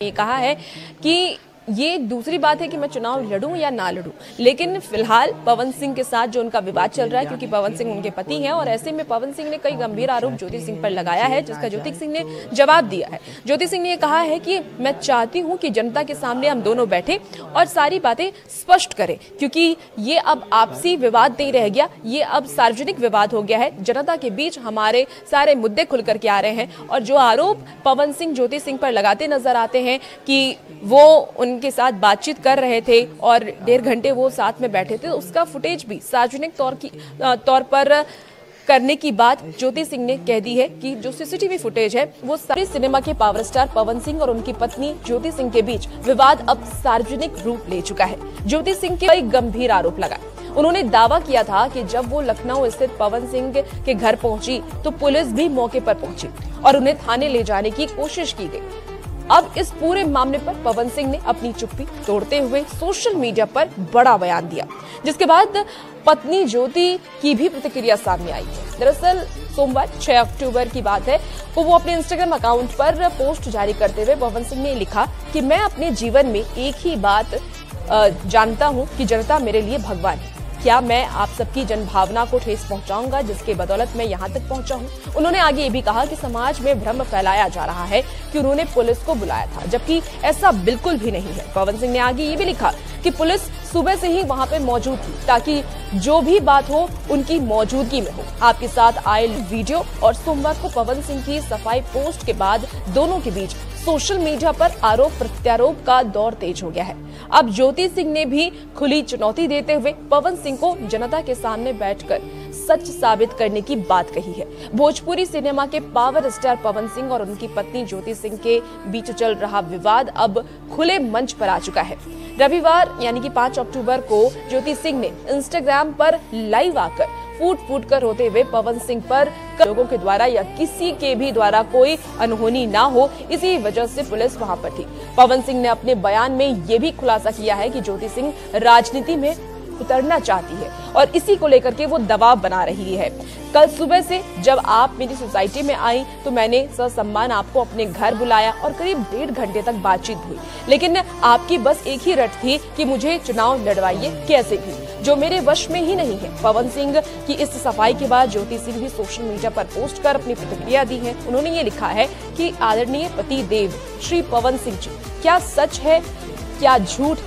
ये कहा है कि ये दूसरी बात है कि मैं चुनाव लड़ूं या ना लड़ूं, लेकिन फिलहाल पवन सिंह के साथ जो उनका विवाद चल रहा है, क्योंकि पवन सिंह उनके पति हैं और ऐसे में पवन सिंह ने कई गंभीर आरोप ज्योति सिंह पर लगाया है, जिसका ज्योति सिंह ने जवाब दिया है। ज्योति सिंह ने ये कहा है कि मैं चाहती हूं कि जनता के सामने हम दोनों बैठे और सारी बातें स्पष्ट करें, क्योंकि ये अब आपसी विवाद नहीं रह गया, ये अब सार्वजनिक विवाद हो गया है। जनता के बीच हमारे सारे मुद्दे खुल करके आ रहे हैं और जो आरोप पवन सिंह ज्योति सिंह पर लगाते नजर आते हैं कि वो उनके साथ बातचीत कर रहे थे और 1.5 घंटे वो साथ में बैठे थे, उसका फुटेज भी सार्वजनिक तौर पर करने की बात ज्योति सिंह ने कह दी है कि जो सीसीटीवी फुटेज है वो सारे सिनेमा के पावर स्टार पवन सिंह और उनकी पत्नी ज्योति सिंह के बीच विवाद अब सार्वजनिक रूप ले चुका है। ज्योति सिंह के कई गंभीर आरोप लगाए। उन्होंने दावा किया था कि जब वो लखनऊ स्थित पवन सिंह के घर पहुंची तो पुलिस भी मौके पर पहुंची और उन्हें थाने ले जाने की कोशिश की गई। अब इस पूरे मामले पर पवन सिंह ने अपनी चुप्पी तोड़ते हुए सोशल मीडिया पर बड़ा बयान दिया, जिसके बाद पत्नी ज्योति की भी प्रतिक्रिया सामने आई है। दरअसल सोमवार 6 अक्टूबर की बात है, वो अपने इंस्टाग्राम अकाउंट पर पोस्ट जारी करते हुए पवन सिंह ने लिखा कि मैं अपने जीवन में एक ही बात जानता हूं कि जनता मेरे लिए भगवान है। क्या मैं आप सबकी जनभावना को ठेस पहुंचाऊंगा जिसके बदौलत मैं यहां तक पहुंचा हूं। उन्होंने आगे ये भी कहा कि समाज में भ्रम फैलाया जा रहा है कि उन्होंने पुलिस को बुलाया था, जबकि ऐसा बिल्कुल भी नहीं है। पवन सिंह ने आगे ये भी लिखा कि पुलिस सुबह से ही वहां पे मौजूद थी ताकि जो भी बात हो उनकी मौजूदगी में हो। आपके साथ आए वीडियो और सोमवार को पवन सिंह की सफाई पोस्ट के बाद दोनों के बीच सोशल मीडिया पर आरोप प्रत्यारोप का दौर तेज हो गया है। अब ज्योति सिंह ने भी खुली चुनौती देते हुए पवन सिंह को जनता के सामने बैठकर सच साबित करने की बात कही है। भोजपुरी सिनेमा के पावर स्टार पवन सिंह और उनकी पत्नी ज्योति सिंह के बीच चल रहा विवाद अब खुले मंच पर आ चुका है। रविवार यानी कि 5 अक्टूबर को ज्योति सिंह ने इंस्टाग्राम पर लाइव आकर फूट कर रोते हुए पवन सिंह पर लोगों के द्वारा या किसी के भी द्वारा कोई अनहोनी ना हो, इसी वजह से पुलिस वहां पर थी। पवन सिंह ने अपने बयान में ये भी खुलासा किया है कि ज्योति सिंह राजनीति में उतरना चाहती है और इसी को लेकर के वो दबाव बना रही है। कल सुबह से जब आप मेरी सोसाइटी में आई तो मैंने ससम्मान आपको अपने घर बुलाया और करीब 1.5 घंटे तक बातचीत हुई, लेकिन आपकी बस एक ही रट थी कि मुझे चुनाव लड़वाइए कैसे भी, जो मेरे वश में ही नहीं है। पवन सिंह की इस सफाई के बाद ज्योति सिंह भी सोशल मीडिया पर पोस्ट कर अपनी प्रतिक्रिया दी है। उन्होंने ये लिखा है कि आदरणीय पति देव श्री पवन सिंह जी, क्या सच है क्या झूठ,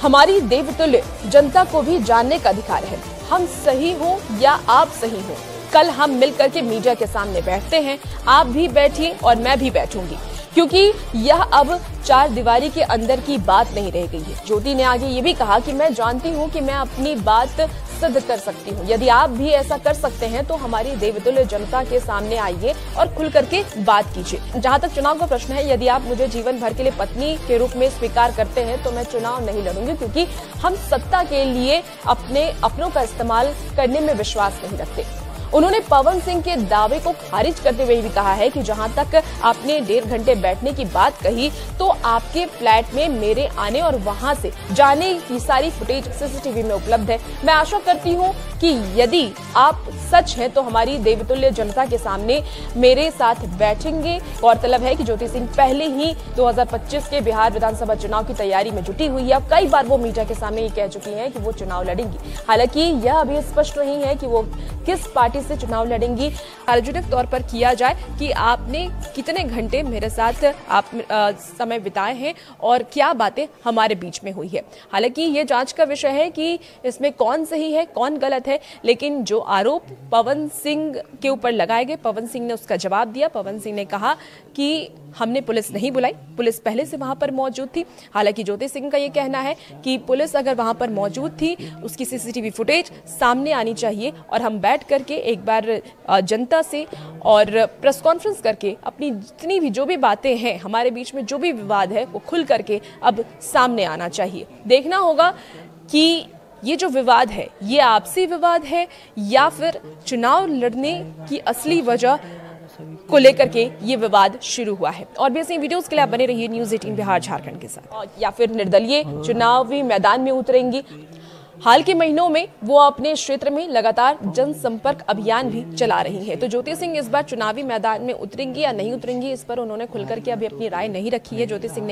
हमारी देवतुल्य जनता को भी जानने का अधिकार है। हम सही हो या आप सही हो, कल हम मिलकर के मीडिया के सामने बैठते हैं, आप भी बैठिए और मैं भी बैठूंगी, क्योंकि यह अब 4 दीवारी के अंदर की बात नहीं रह गई है। ज्योति ने आगे ये भी कहा कि मैं जानती हूं कि मैं अपनी बात सिद्ध कर सकती हूं, यदि आप भी ऐसा कर सकते हैं तो हमारी देवतुल्य जनता के सामने आइए और खुल करके बात कीजिए। जहां तक चुनाव का प्रश्न है, यदि आप मुझे जीवन भर के लिए पत्नी के रूप में स्वीकार करते हैं तो मैं चुनाव नहीं लड़ूंगी, क्योंकि हम सत्ता के लिए अपनों का इस्तेमाल करने में विश्वास नहीं रखते। उन्होंने पवन सिंह के दावे को खारिज करते हुए भी कहा है कि जहां तक आपने 1.5 घंटे बैठने की बात कही तो आपके फ्लैट में मेरे आने और वहां से जाने की सारी फुटेज सीसीटीवी में उपलब्ध है। मैं आशा करती हूं कि यदि आप सच हैं तो हमारी देवतुल्य जनता के सामने मेरे साथ बैठेंगे। गौरतलब है कि ज्योति सिंह पहले ही 2025 के बिहार विधानसभा चुनाव की तैयारी में जुटी हुई है। कई बार वो मीडिया के सामने ये कह चुकी हैं कि वो चुनाव लड़ेंगी। हालांकि यह अभी स्पष्ट नहीं है कि वो किस पार्टी से चुनाव लड़ेंगी। सार्वजनिक तौर पर किया जाए कि आपने कितने घंटे मेरे साथ समय बिताए हैं और क्या बातें हमारे बीच में हुई है। हालांकि ये जांच का विषय है कि इसमें कौन सही है कौन गलत है, लेकिन जो आरोप पवन सिंह के ऊपर लगाए गए, पवन सिंह ने उसका जवाब दिया। पवन सिंह ने कहा कि हमने पुलिस नहीं बुलाई, पुलिस पहले से वहां पर मौजूद थी। हालांकि ज्योति सिंह का ये कहना है कि पुलिस अगर वहां पर मौजूद थी, उसकी सीसीटीवी फुटेज सामने आनी चाहिए और हम बैठ करके एक बार जनता से और प्रेस कॉन्फ्रेंस करके अपनी जितनी भी जो भी बातें हैं, हमारे बीच में जो भी विवाद है, वो खुल करके अब सामने आना चाहिए। देखना होगा कि ये जो विवाद है ये आपसी विवाद है या फिर चुनाव लड़ने की असली वजह को लेकर के ये विवाद शुरू हुआ है। और भी ऐसी वीडियोस के लिए आप बने रहिए न्यूज़ 18 बिहार झारखंड के साथ। या फिर निर्दलीय चुनावी मैदान में उतरेंगी, हाल के महीनों में वो अपने क्षेत्र में लगातार जनसंपर्क अभियान भी चला रही हैं। तो ज्योति सिंह इस बार चुनावी मैदान में उतरेंगी या नहीं उतरेंगी, इस पर उन्होंने खुलकर के अभी अपनी राय नहीं रखी है। ज्योति सिंह ने